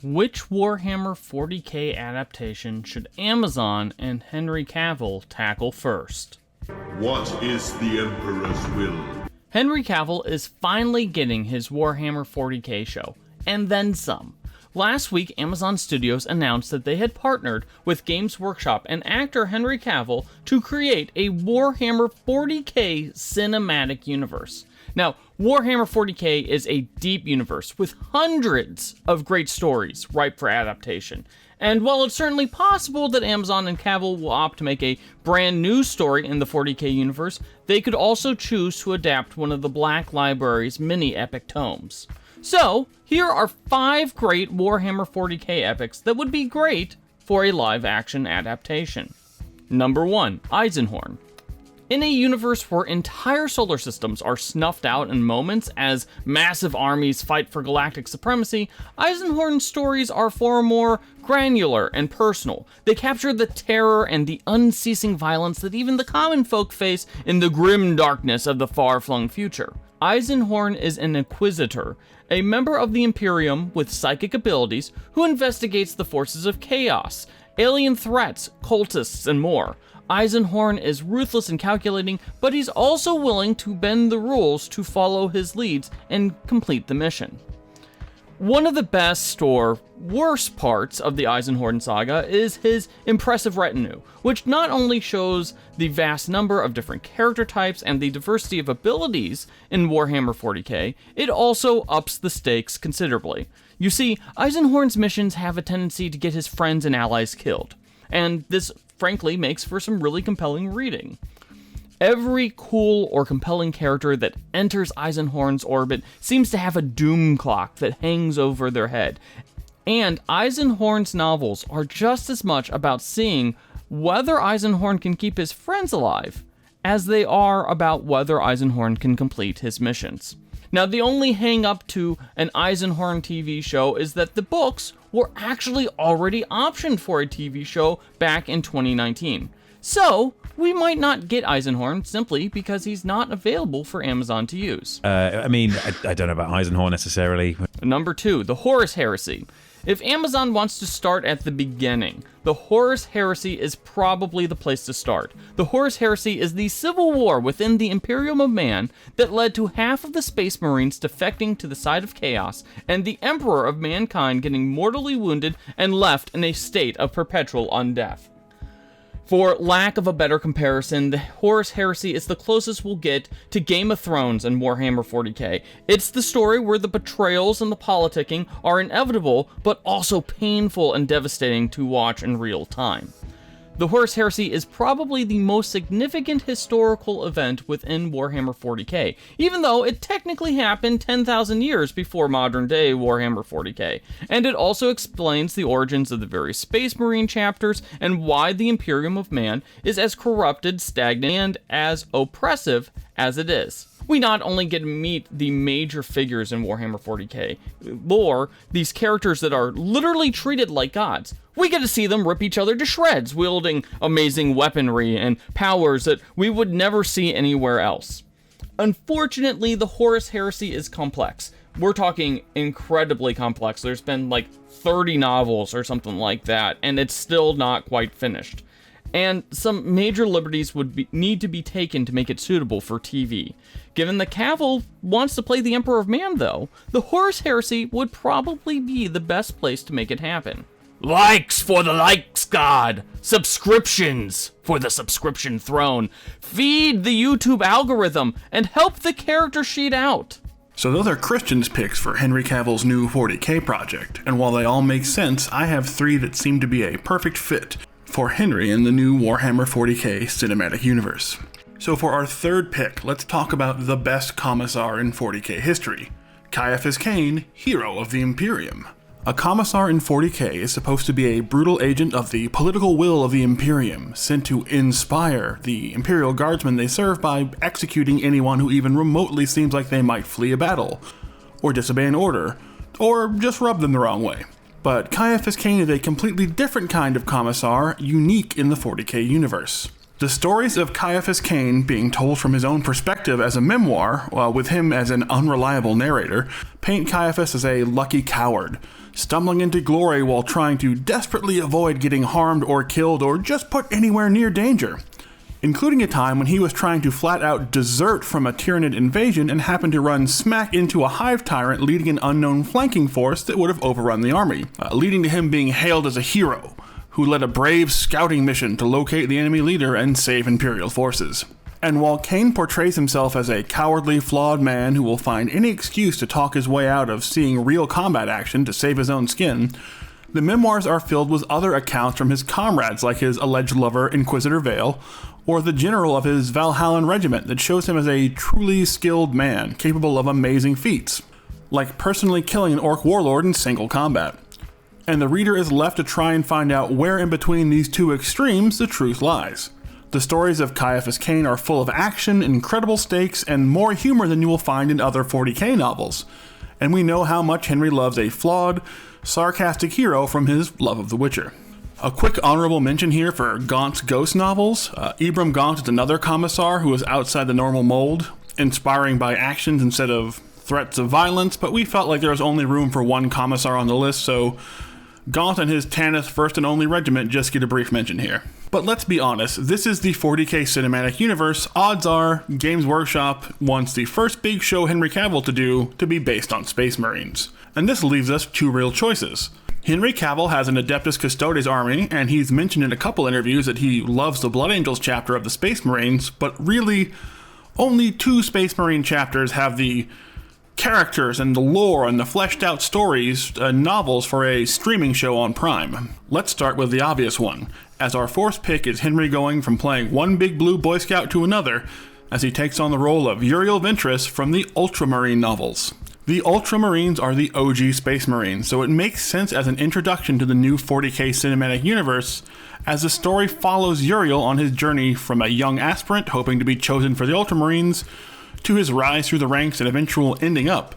Which Warhammer 40k adaptation should Amazon and Henry Cavill tackle first? What is the Emperor's will? Henry Cavill is finally getting his Warhammer 40k show, and then some. Last week, Amazon Studios announced that they had partnered with Games Workshop and actor Henry Cavill to create a Warhammer 40k Cinematic Universe. Now, Warhammer 40k is a deep universe with hundreds of great stories ripe for adaptation. And while it's certainly possible that Amazon and Cavill will opt to make a brand new story in the 40k universe, they could also choose to adapt one of the Black Library's mini epic tomes. So, here are 5 great Warhammer 40k epics that would be great for a live-action adaptation. Number 1, Eisenhorn. In a universe where entire solar systems are snuffed out in moments as massive armies fight for galactic supremacy, Eisenhorn's stories are far more granular and personal. They capture the terror and the unceasing violence that even the common folk face in the grim darkness of the far-flung future. Eisenhorn is an Inquisitor, a member of the Imperium with psychic abilities who investigates the forces of chaos, alien threats, cultists, and more. Eisenhorn is ruthless and calculating, but he's also willing to bend the rules to follow his leads and complete the mission. One of the best or worst parts of the Eisenhorn saga is his impressive retinue, which not only shows the vast number of different character types and the diversity of abilities in Warhammer 40k, it also ups the stakes considerably. You see, Eisenhorn's missions have a tendency to get his friends and allies killed, and this frankly makes for some really compelling reading. Every cool or compelling character that enters Eisenhorn's orbit seems to have a doom clock that hangs over their head. And Eisenhorn's novels are just as much about seeing whether Eisenhorn can keep his friends alive as they are about whether Eisenhorn can complete his missions. Now, the only hang-up to an Eisenhorn TV show is that the books were actually already optioned for a TV show back in 2019. So, we might not get Eisenhorn simply because he's not available for Amazon to use. I don't know about Eisenhorn necessarily. Number 2, the Horus Heresy. If Amazon wants to start at the beginning, the Horus Heresy is probably the place to start. The Horus Heresy is the civil war within the Imperium of Man that led to half of the Space Marines defecting to the side of chaos, and the Emperor of Mankind getting mortally wounded and left in a state of perpetual undeath. For lack of a better comparison, the Horus Heresy is the closest we'll get to Game of Thrones and Warhammer 40k. It's the story where the betrayals and the politicking are inevitable, but also painful and devastating to watch in real time. The Horus Heresy is probably the most significant historical event within Warhammer 40k, even though it technically happened 10,000 years before modern-day Warhammer 40k, and it also explains the origins of the various Space Marine chapters and why the Imperium of Man is as corrupted, stagnant, and as oppressive as it is. We not only get to meet the major figures in Warhammer 40k lore, these characters that are literally treated like gods, we get to see them rip each other to shreds, wielding amazing weaponry and powers that we would never see anywhere else. Unfortunately, the Horus Heresy is complex. We're talking incredibly complex. There's been like 30 novels or something like that, and it's still not quite finished. And some major liberties would need to be taken to make it suitable for TV. Given that Cavill wants to play the Emperor of Man, though, the Horus Heresy would probably be the best place to make it happen. Likes for the likes god! Subscriptions for the subscription throne! Feed the YouTube algorithm and help the character sheet out! So those are Christian's picks for Henry Cavill's new 40k project, and while they all make sense, I have 3 that seem to be a perfect fit for Henry in the new Warhammer 40k Cinematic Universe. So for our 3rd pick, let's talk about the best commissar in 40k history, Caiaphas Cain, hero of the Imperium. A commissar in 40k is supposed to be a brutal agent of the political will of the Imperium, sent to inspire the Imperial Guardsmen they serve by executing anyone who even remotely seems like they might flee a battle, or disobey an order, or just rub them the wrong way. But Caiaphas Cain is a completely different kind of commissar, unique in the 40k universe. The stories of Caiaphas Cain being told from his own perspective as a memoir, with him as an unreliable narrator, paint Caiaphas as a lucky coward, stumbling into glory while trying to desperately avoid getting harmed or killed or just put anywhere near danger, including a time when he was trying to flat out desert from a Tyranid invasion and happened to run smack into a hive tyrant leading an unknown flanking force that would have overrun the army, leading to him being hailed as a hero who led a brave scouting mission to locate the enemy leader and save Imperial forces. And while Cain portrays himself as a cowardly, flawed man who will find any excuse to talk his way out of seeing real combat action to save his own skin, the memoirs are filled with other accounts from his comrades like his alleged lover, Inquisitor Vale, or the general of his Valhallan regiment that shows him as a truly skilled man, capable of amazing feats, like personally killing an orc warlord in single combat. And the reader is left to try and find out where in between these two extremes the truth lies. The stories of Caiaphas Cain are full of action, incredible stakes, and more humor than you will find in other 40k novels. And we know how much Henry loves a flawed, sarcastic hero from his love of The Witcher. A quick honorable mention here for Gaunt's ghost novels. Ibram Gaunt is another commissar who is outside the normal mold, inspiring by actions instead of threats of violence, but we felt like there was only room for one commissar on the list, so Gaunt and his Tanith First and Only Regiment just get a brief mention here. But let's be honest, this is the 40k Cinematic Universe. Odds are Games Workshop wants the first big show Henry Cavill to do to be based on Space Marines. And this leaves us two real choices. Henry Cavill has an Adeptus Custodes army, and he's mentioned in a couple interviews that he loves the Blood Angels chapter of the Space Marines, but really, only 2 Space Marine chapters have the characters and the lore and the fleshed out stories novels for a streaming show on Prime. Let's start with the obvious one, as our fourth pick is Henry going from playing one big blue Boy Scout to another, as he takes on the role of Uriel Ventress from the Ultramarine novels. The Ultramarines are the OG Space Marines, so it makes sense as an introduction to the new 40k Cinematic Universe, as the story follows Uriel on his journey from a young aspirant hoping to be chosen for the Ultramarines, to his rise through the ranks and eventual ending up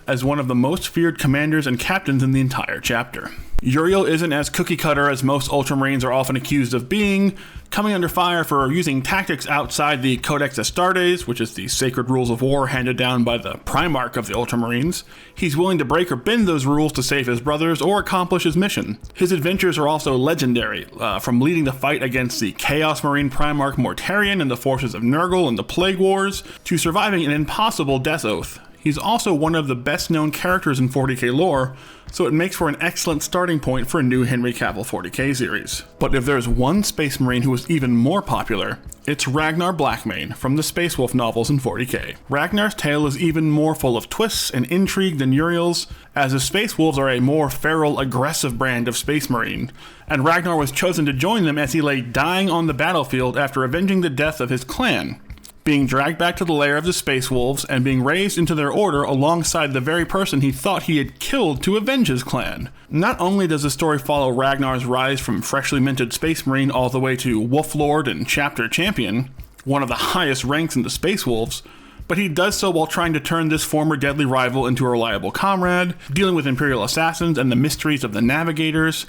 as one of the most feared commanders and captains in the entire chapter. Uriel isn't as cookie-cutter as most Ultramarines are often accused of being, coming under fire for using tactics outside the Codex Astartes, which is the sacred rules of war handed down by the Primarch of the Ultramarines. He's willing to break or bend those rules to save his brothers or accomplish his mission. His adventures are also legendary, from leading the fight against the Chaos Marine Primarch Mortarion and the forces of Nurgle in the Plague Wars, to surviving an impossible death oath. He's also one of the best-known characters in 40k lore, so it makes for an excellent starting point for a new Henry Cavill 40k series. But if there's one Space Marine who is even more popular, it's Ragnar Blackmane from the Space Wolf novels in 40k. Ragnar's tale is even more full of twists and intrigue than Uriel's, as the Space Wolves are a more feral, aggressive brand of Space Marine, and Ragnar was chosen to join them as he lay dying on the battlefield after avenging the death of his clan, being dragged back to the lair of the Space Wolves and being raised into their order alongside the very person he thought he had killed to avenge his clan. Not only does the story follow Ragnar's rise from freshly minted Space Marine all the way to Wolf Lord and Chapter Champion, one of the highest ranks in the Space Wolves, but he does so while trying to turn this former deadly rival into a reliable comrade, dealing with Imperial assassins and the mysteries of the Navigators,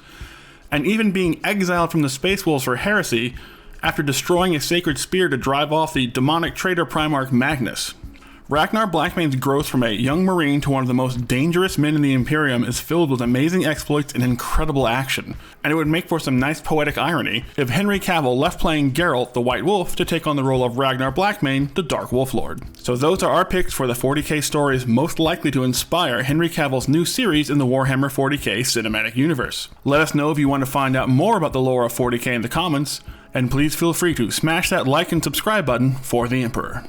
and even being exiled from the Space Wolves for heresy after destroying a sacred spear to drive off the demonic traitor Primarch Magnus. Ragnar Blackmane's growth from a young Marine to one of the most dangerous men in the Imperium is filled with amazing exploits and incredible action, and it would make for some nice poetic irony if Henry Cavill left playing Geralt the White Wolf to take on the role of Ragnar Blackmane, the Dark Wolf Lord. So those are our picks for the 40k stories most likely to inspire Henry Cavill's new series in the Warhammer 40k Cinematic Universe. Let us know if you want to find out more about the lore of 40k in the comments, and please feel free to smash that like and subscribe button for the Emperor.